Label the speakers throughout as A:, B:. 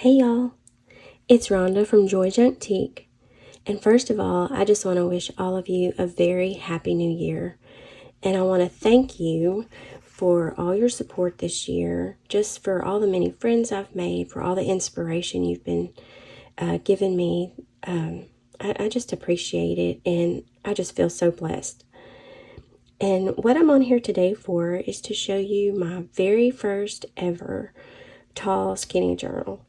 A: Hey y'all, it's Rhonda from JOYjunktique, and first of all, I just want to wish all of you a very happy new year, and I want to thank you for all your support this year, just for all the many friends I've made, for all the inspiration you've been giving me. I just appreciate it, and I just feel so blessed. And what I'm on here today for is to show you my very first ever tall skinny journal.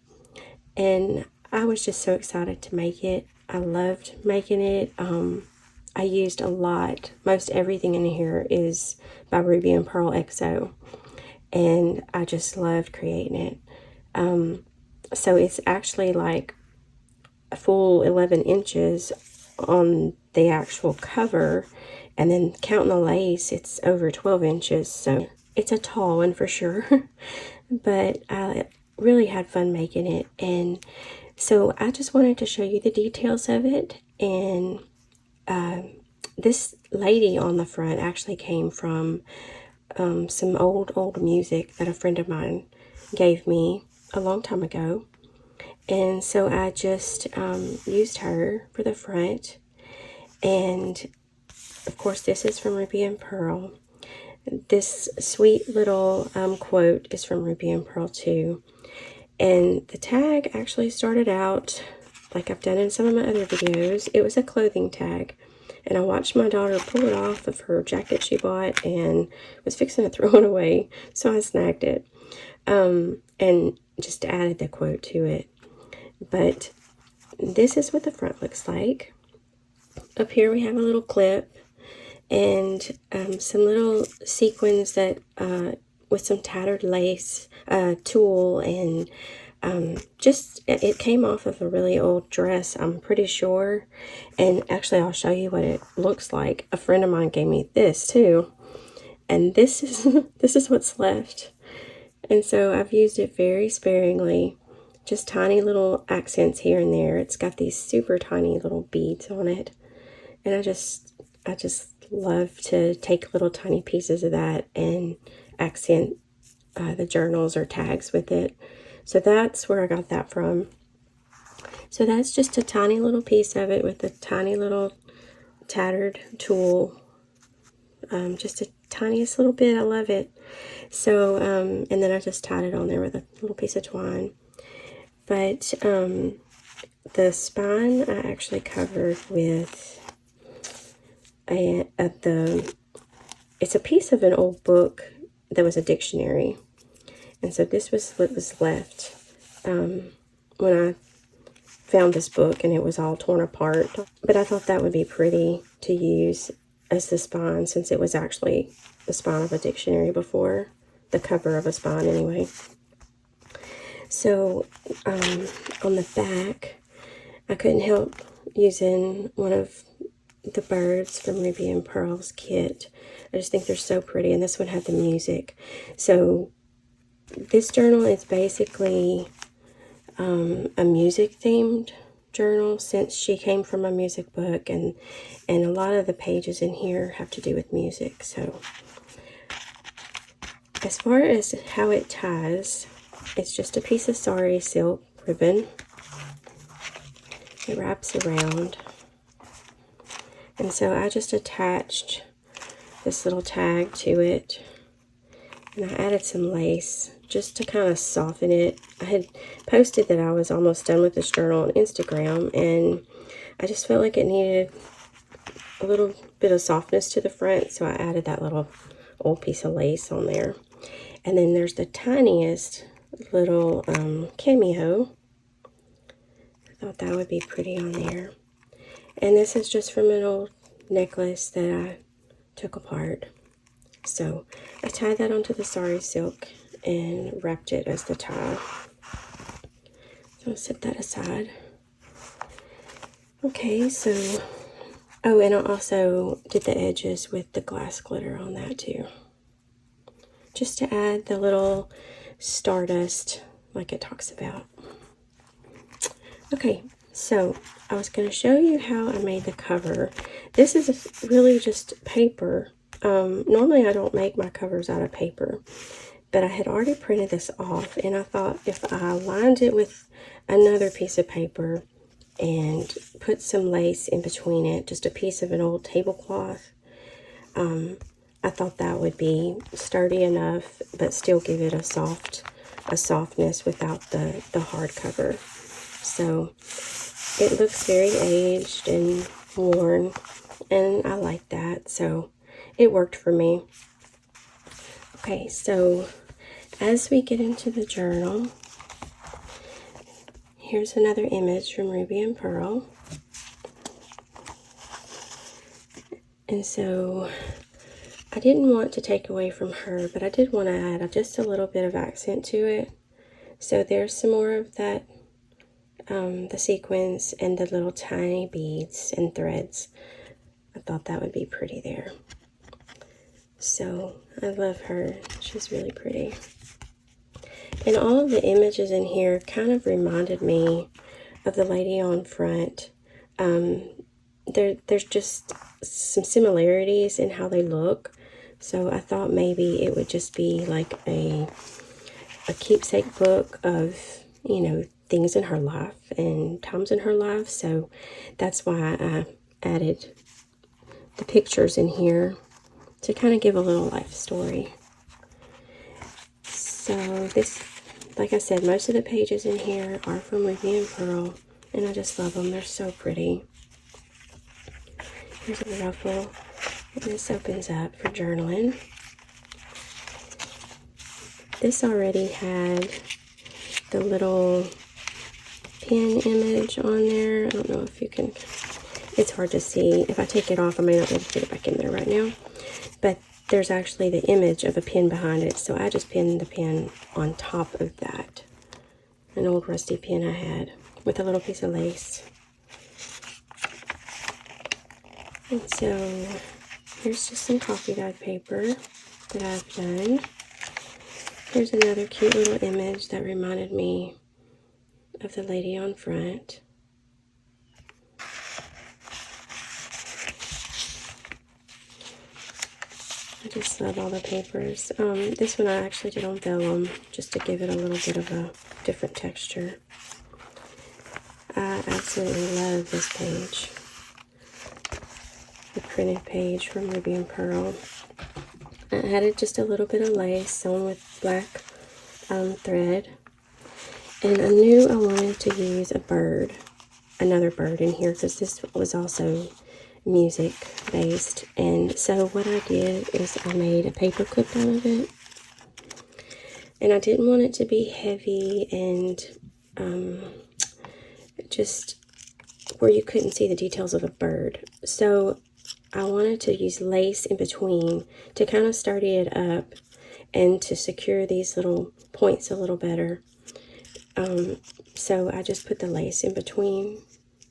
A: And I was just so excited to make it. I loved making it. I used a lot. Most everything in here is by Ruby&Pearlxo. And I just loved creating it. So it's actually like a full 11 inches on the actual cover. And then counting the lace, it's over 12 inches. So it's a tall one for sure. But I really had fun making it, and so I just wanted to show you the details of it. And this lady on the front actually came from some old music that a friend of mine gave me a long time ago, and so I just used her for the front. And of course this is from Ruby and Pearl. This sweet little quote is from Ruby and Pearl too. And the tag actually started out, like I've done in some of my other videos, it was a clothing tag. And I watched my daughter pull it off of her jacket she bought and was fixing to throw it away. So I snagged it and just added the quote to it. But this is what the front looks like. Up here we have a little clip and some little sequins that with some tattered lace tulle, and just it came off of a really old dress, I'm pretty sure. And actually I'll show you what it looks like. A friend of mine gave me this too, and this is this is what's left. And so I've used it very sparingly, just tiny little accents here and there. It's got these super tiny little beads on it, and I just love to take little tiny pieces of that and accent the journals or tags with it. So that's where I got that from. So that's just a tiny little piece of it with a tiny little tattered tulle. Just a tiniest little bit. I love it. So and then I just tied it on there with a little piece of twine. But the spine I actually covered with it's a piece of an old book that was a dictionary, and so this was what was left when I found this book, and it was all torn apart. But I thought that would be pretty to use as the spine, since it was actually the spine of a dictionary before, the cover of a spine anyway. So on the back, I couldn't help using one of the birds from Ruby and Pearl's kit. I just think they're so pretty, and this one had the music. So this journal is basically a music themed journal, since she came from a music book, and a lot of the pages in here have to do with music. So as far as how it ties, it's just a piece of sari silk ribbon. It wraps around. And so I just attached this little tag to it, and I added some lace just to kind of soften it. I had posted that I was almost done with this journal on Instagram, and I just felt like it needed a little bit of softness to the front, so I added that little old piece of lace on there. And then there's the tiniest little cameo. I thought that would be pretty on there. And this is just from an old necklace that I took apart. So I tied that onto the sari silk and wrapped it as the tie. So I'll set that aside. Okay, so, oh, and I also did the edges with the glass glitter on that too, just to add the little stardust like it talks about. Okay, so I was going to show you how I made the cover. This is really just paper. Normally I don't make my covers out of paper, but I had already printed this off, and I thought if I lined it with another piece of paper and put some lace in between it, just a piece of an old tablecloth, I thought that would be sturdy enough, but still give it a softness without the hardcover. So it looks very aged and worn, and I like that, so it worked for me. Okay, so as we get into the journal, here's another image from Ruby and Pearl. And so I didn't want to take away from her, but I did want to add just a little bit of accent to it. So there's some more of that, the sequins and the little tiny beads and threads. I thought that would be pretty there. So I love her. She's really pretty. And all of the images in here kind of reminded me of the lady on front. There's just some similarities in how they look. So I thought maybe it would just be like a keepsake book of, you know, things in her life and times in her life. So that's why I added the pictures in here to kind of give a little life story. So this, like I said, most of the pages in here are from Ruby and Pearl, and I just love them. They're so pretty. Here's a ruffle, and this opens up for journaling. This already had the little pin image on there. I don't know if you can, it's hard to see. If I take it off, I may not be able to get it back in there right now. But there's actually the image of a pin behind it, so I just pinned the pin on top of that. An old rusty pin I had with a little piece of lace. And so here's just some coffee dyed paper that I've done. Here's another cute little image that reminded me of the lady on front. I just love all the papers. This one I actually did on vellum just to give it a little bit of a different texture. I absolutely love this page. The printed page from Ruby and Pearl. I added just a little bit of lace sewn with black thread. And I knew I wanted to use a bird, another bird in here, because this was also music based. And so what I did is I made a paper clip out of it, and I didn't want it to be heavy and just where you couldn't see the details of a bird. So I wanted to use lace in between to kind of sturdy it up and to secure these little points a little better. So I just put the lace in between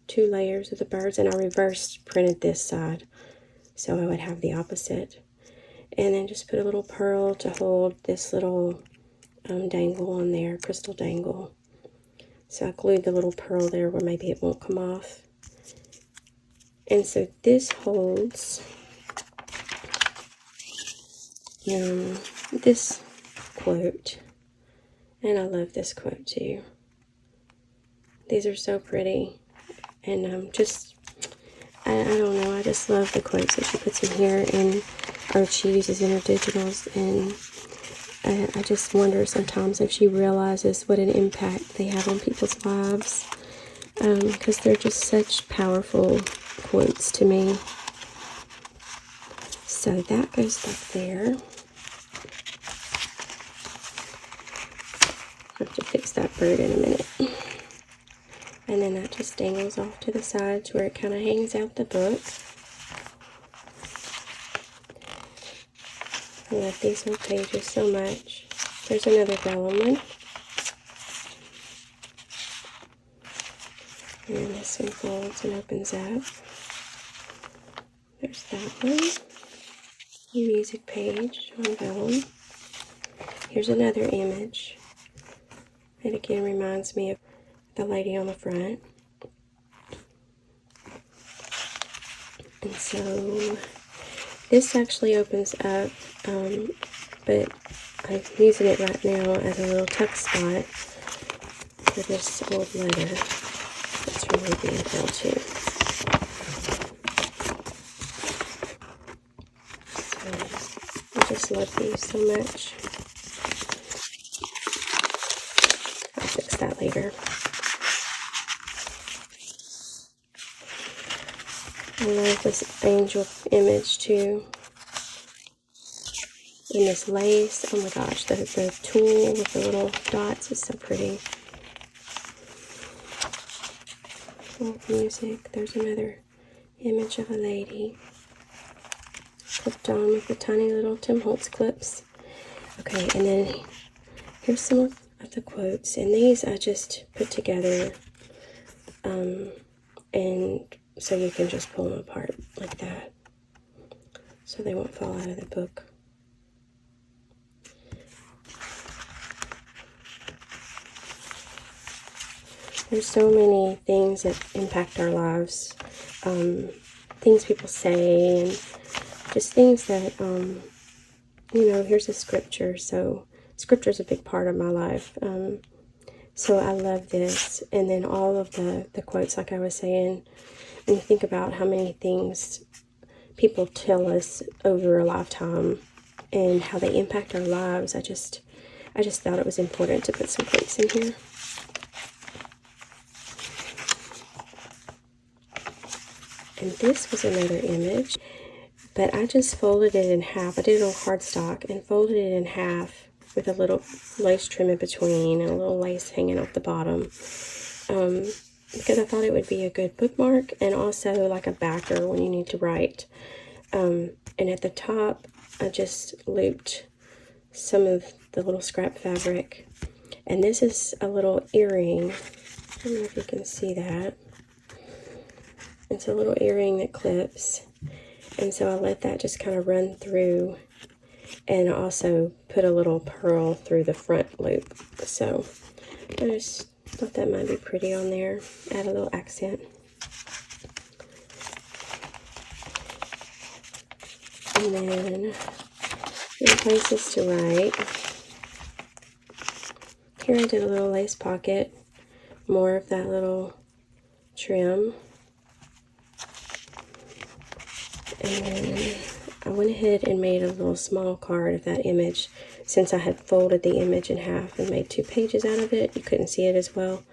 A: two layers of the birds, and I reverse printed this side so I would have the opposite. And then just put a little pearl to hold this little dangle on there, crystal dangle. So I glued the little pearl there where maybe it won't come off. And so this holds this quote, and I love this quote too. These are so pretty, and I don't know, I just love the quotes that she puts in here, and or she uses in her digitals, and I just wonder sometimes if she realizes what an impact they have on people's lives, because they're just such powerful quotes to me. So that goes back there. I have to fix that bird in a minute. And then that just dangles off to the side to where it kind of hangs out the book. I love these old pages so much. There's another vellum one. And then this one folds and opens up. There's that one. Music page on vellum. Here's another image. It again reminds me of the lady on the front. And so this actually opens up, but I'm using it right now as a little tuck spot for this old letter. It's from Ruby&Pearlxo. So I just love these so much. I'll fix that later. I love this angel image too. And this lace, oh my gosh, the tulle with the little dots is so pretty. Oh, music, there's another image of a lady clipped on with the tiny little Tim Holtz clips. Okay, and then here's some of the quotes, and these I just put together, and so you can just pull them apart like that, so they won't fall out of the book. There's so many things that impact our lives, things people say, and just things that, you know, here's a scripture, so scripture is a big part of my life, so I love this, and then all of the quotes, like I was saying, and you think about how many things people tell us over a lifetime, and how they impact our lives. I just thought it was important to put some quotes in here. And this was another image, but I just folded it in half. I did it on cardstock and folded it in half with a little lace trim in between and a little lace hanging off the bottom, because I thought it would be a good bookmark and also like a backer when you need to write. And at the top, I just looped some of the little scrap fabric. And this is a little earring. I don't know if you can see that. It's a little earring that clips, and so I let that just kind of run through, and I also put a little pearl through the front loop. So I just thought that might be pretty on there, add a little accent. And then in places to write, here I did a little lace pocket, more of that little trim. And then I went ahead and made a little small card of that image. Since I had folded the image in half and made 2 pages out of it, you couldn't see it as well.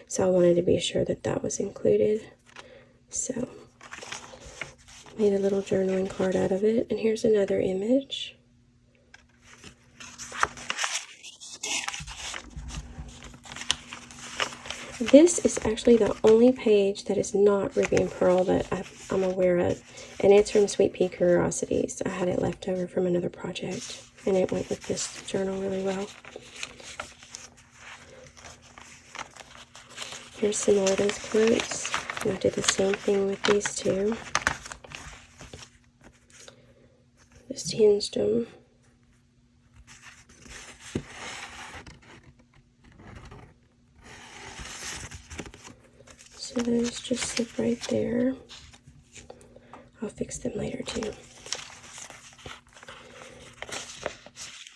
A: So I wanted to be sure that that was included. So made a little journaling card out of it. And here's another image. This is actually the only page that is not Ruby and Pearl that I'm aware of, and it's from SweetPeaCuriosities. I had it left over from another project, and it went with this journal really well. Here's some more of those quotes, and I did the same thing with these two. Just hinged them. So those just slip right there. I'll fix them later too.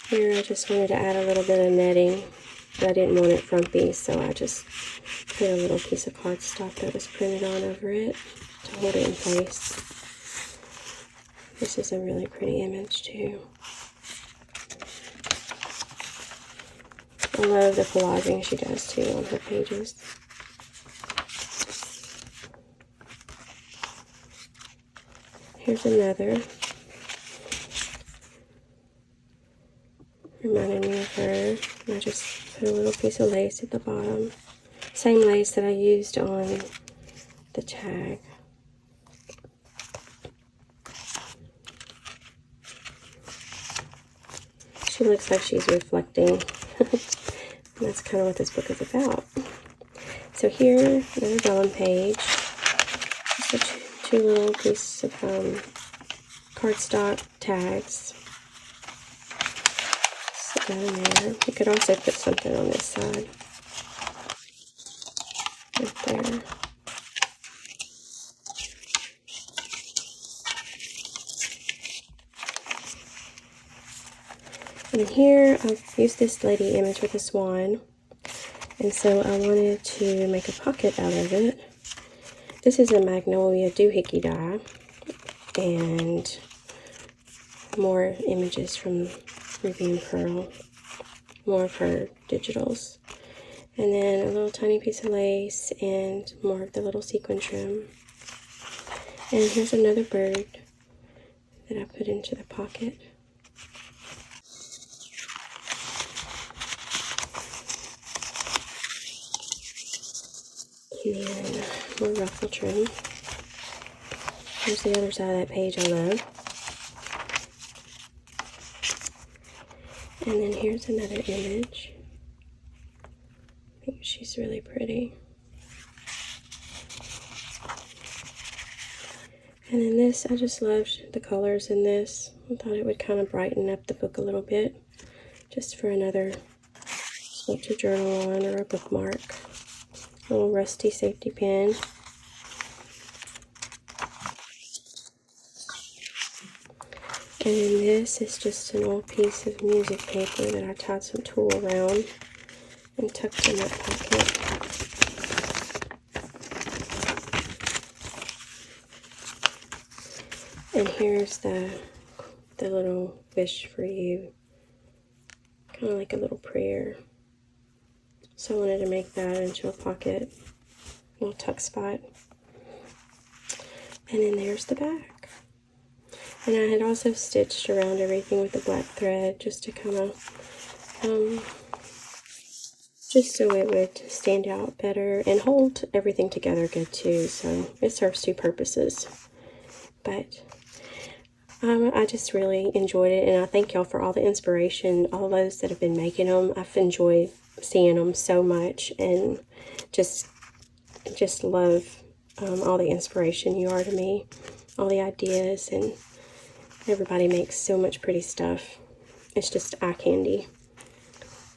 A: Here I just wanted to add a little bit of netting, but I didn't want it frumpy, so I just put a little piece of cardstock that was printed on over it to hold it in place. This is a really pretty image too. I love the collaging she does too on her pages. Here's another. Reminded me of her. And I just put a little piece of lace at the bottom. Same lace that I used on the tag. She looks like she's reflecting. And that's kind of what this book is about. So here, another vellum page. Just two little pieces of cardstock tags. Set that in there. You could also put something on this side. Right there. And here I've used this lady image with a swan, and so I wanted to make a pocket out of it. This is a Magnolia Doohickey die, and more images from Ruby and Pearl, more of her digitals. And then a little tiny piece of lace and more of the little sequin trim. And here's another bird that I put into the pocket. And then more ruffle trim. Here's the other side of that page I love. And then here's another image. I think she's really pretty. And then this, I just loved the colors in this. I thought it would kind of brighten up the book a little bit, just for another spot to journal on or a bookmark. A little rusty safety pin. And then this is just an old piece of music paper that I tied some tulle around and tucked in that pocket. And here's the little wish for you, kind of like a little prayer. So I wanted to make that into a pocket, little tuck spot. And then there's the back. And I had also stitched around everything with the black thread just to kind of, just so it would stand out better and hold everything together good too. So it serves two purposes. But I just really enjoyed it, and I thank y'all for all the inspiration, all those that have been making them. I've enjoyed seeing them so much, and just love all the inspiration you are to me, all the ideas, and everybody makes so much pretty stuff. It's just eye candy,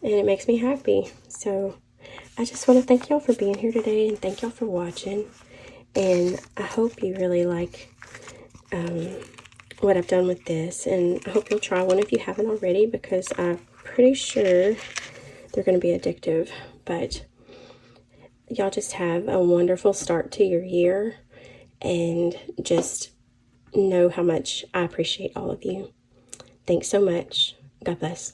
A: and it makes me happy. So I just want to thank y'all for being here today, and thank y'all for watching, and I hope you really like what I've done with this, and I hope you'll try one if you haven't already, because I'm pretty sure they're going to be addictive. But y'all just have a wonderful start to your year, and just know how much I appreciate all of you. Thanks so much. God bless.